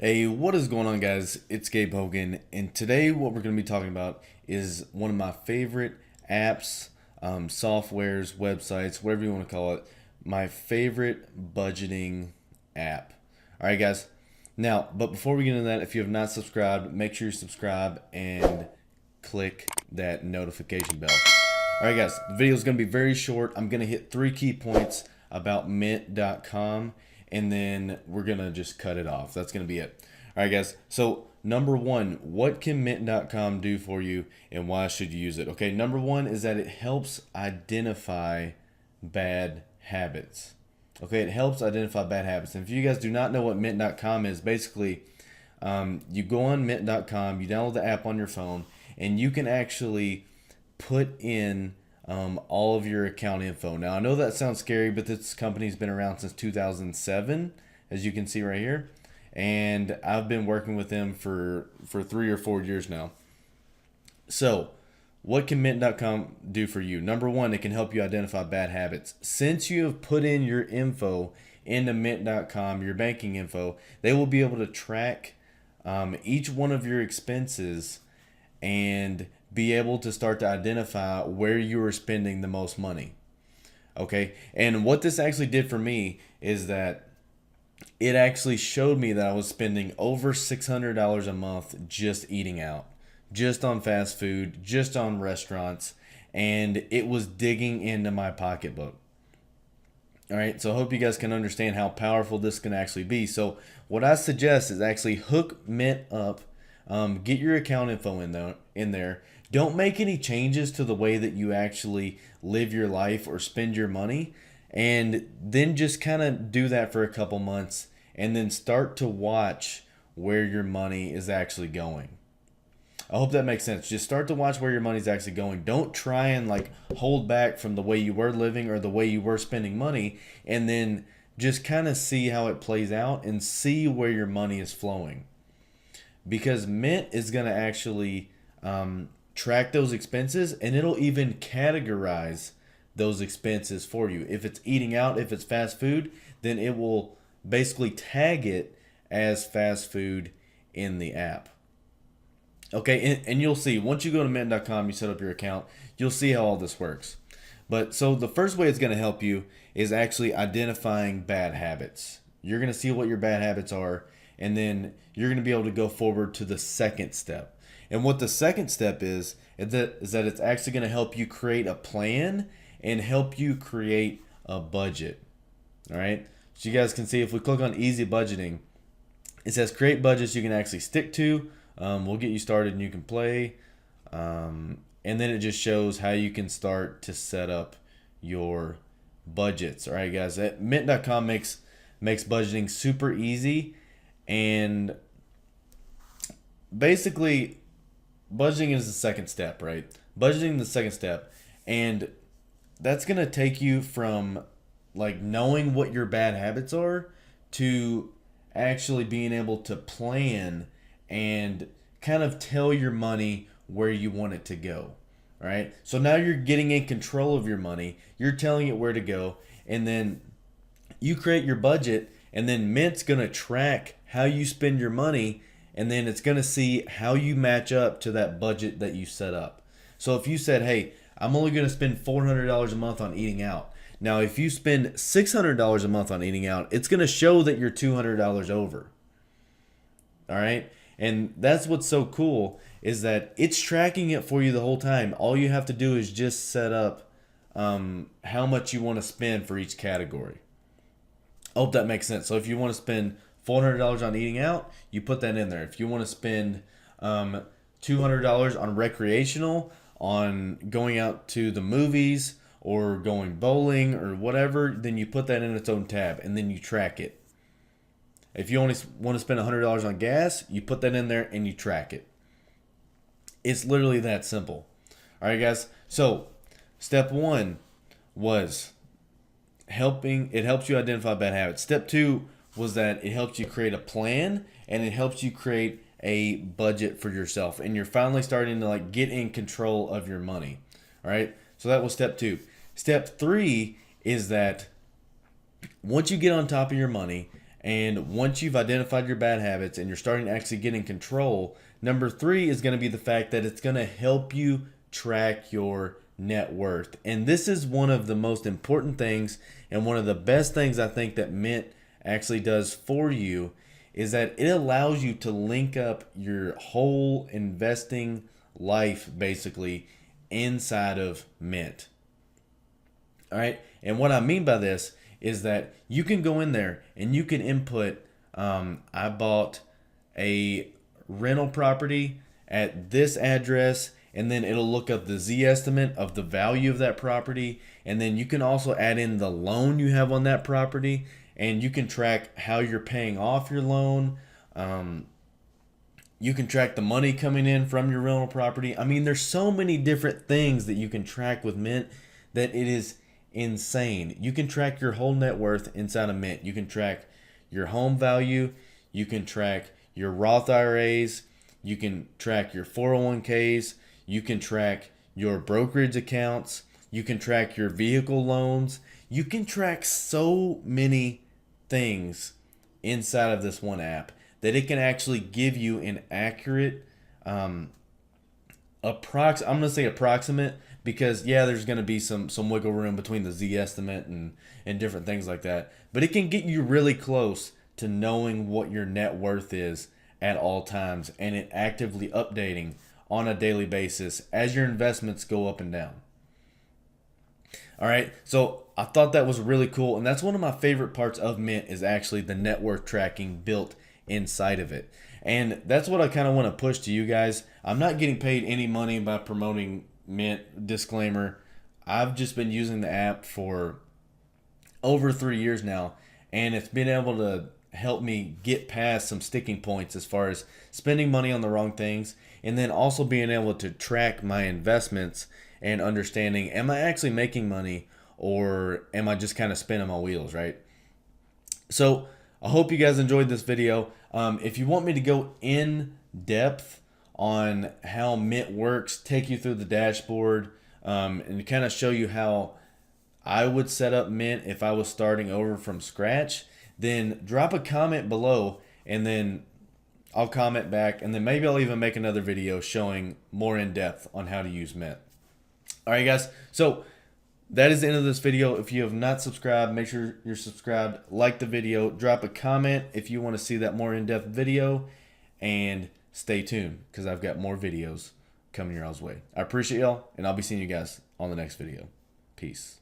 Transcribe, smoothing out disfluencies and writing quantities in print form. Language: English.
Hey, what is going on, guys? It's Gabe Hogan, and today what we're going to be talking about is one of my favorite apps, softwares, websites, whatever you want to call it. My favorite budgeting app. All right, guys. Now, but before we get into that, if you have not subscribed, make sure you subscribe and click that notification bell. All right, guys. The video is going to be very short. I'm going to hit three key points about Mint.com, and then we're going to just cut it off. That's going to be it. All right, guys. So, number one, what can Mint.com do for you, and why should you use it? Okay, number one is that it helps identify bad habits. Okay, it helps identify bad habits. And if you guys do not know what Mint.com is, basically, you go on Mint.com, you download the app on your phone, and you can actually put in all of your account info. Now, I know that sounds scary, but this company's been around since 2007, as you can see right here. And I've been working with them for 3 or 4 years now. So, what can Mint.com do for you? Number one, it can help you identify bad habits. Since you have put in your info into Mint.com, your banking info, they will be able to track each one of your expenses and be able to start to identify where you are spending the most money. Okay, and what this actually did for me is that it actually showed me that I was spending over $600 a month just eating out, just on fast food, just on restaurants, and it was digging into my pocketbook. All right, so I hope you guys can understand how powerful this can actually be. So, what I suggest is actually hook Mint up, get your account info in there. Don't make any changes to the way that you actually live your life or spend your money, and then just kind of do that for a couple months, and then start to watch where your money is actually going. I hope that makes sense. Just start to watch where your money's actually going. Don't try and like hold back from the way you were living or the way you were spending money, and then just kind of see how it plays out and see where your money is flowing. Because Mint is going to actually track those expenses, and it'll even categorize those expenses for you. If it's eating out, if it's fast food, then it will basically tag it as fast food in the app. Okay, and you'll see once you go to mint.com, you set up your account, you'll see how all this works. But so the first way it's going to help you is actually identifying bad habits. You're going to see what your bad habits are, and then you're going to be able to go forward to the second step. And what the second step is that it's actually going to help you create a plan and help you create a budget. All right. So you guys can see if we click on easy budgeting, it says create budgets you can actually stick to. We'll get you started and you can play. And then it just shows how you can start to set up your budgets. All right, guys. Mint.com makes budgeting super easy, and basically budgeting is the second step, right? Budgeting is the second step, and that's gonna take you from like knowing what your bad habits are to actually being able to plan and kind of tell your money where you want it to go. All right. So now you're getting in control of your money. You're telling it where to go. And then you create your budget. And then Mint's going to track how you spend your money. And then it's going to see how you match up to that budget that you set up. So if you said, hey, I'm only going to spend $400 a month on eating out. Now, if you spend $600 a month on eating out, it's going to show that you're $200 over. All right. And that's what's so cool is that it's tracking it for you the whole time. All you have to do is just set up how much you want to spend for each category. I hope that makes sense. So if you want to spend $400 on eating out, you put that in there. If you want to spend $200 on recreational, on going out to the movies or going bowling or whatever, then you put that in its own tab and then you track it. If you only want to spend $100 on gas, you put that in there and you track it. It's literally that simple. All right, guys. So, step one was it helps you identify bad habits. Step two was that it helps you create a plan and it helps you create a budget for yourself. And you're finally starting to like get in control of your money. All right. So that was step two. Step three is that once you get on top of your money And once you've identified your bad habits and you're starting to actually get in control, number three is going to be the fact that it's going to help you track your net worth. And this is one of the most important things and one of the best things I think that Mint actually does for you is that it allows you to link up your whole investing life basically inside of Mint. All right. And what I mean by this is that you can go in there and you can input, I bought a rental property at this address, and then it'll look up the Z estimate of the value of that property. And then you can also add in the loan you have on that property, and you can track how you're paying off your loan. You can track the money coming in from your rental property. I mean, there's so many different things that you can track with Mint that it is insane. You can track your whole net worth inside of Mint. You can track your home value. You can track your Roth IRAs. You can track your 401ks. You can track your brokerage accounts. You can track your vehicle loans. You can track so many things inside of this one app that it can actually give you an accurate I'm going to say approximate, because yeah, there's going to be some wiggle room between the Z estimate and different things like that, but it can get you really close to knowing what your net worth is at all times, and it actively updating on a daily basis as your investments go up and down. All right, so I thought that was really cool, and that's one of my favorite parts of Mint is actually the net worth tracking built inside of it. And that's what I kind of want to push to you guys. I'm not getting paid any money by promoting Mint, disclaimer. I've just been using the app for over 3 years now, and it's been able to help me get past some sticking points as far as spending money on the wrong things, and then also being able to track my investments and understanding, am I actually making money or am I just kind of spinning my wheels, right? So I hope you guys enjoyed this video. If you want me to go in depth on how Mint works, take you through the dashboard, and kind of show you how I would set up Mint if I was starting over from scratch, then drop a comment below, and then I'll comment back, and then maybe I'll even make another video showing more in depth on how to use Mint. All right, guys. So that is the end of this video. If you have not subscribed, make sure you're subscribed. Like the video. Drop a comment if you want to see that more in-depth video. And stay tuned, because I've got more videos coming your all's way. I appreciate y'all, and I'll be seeing you guys on the next video. Peace.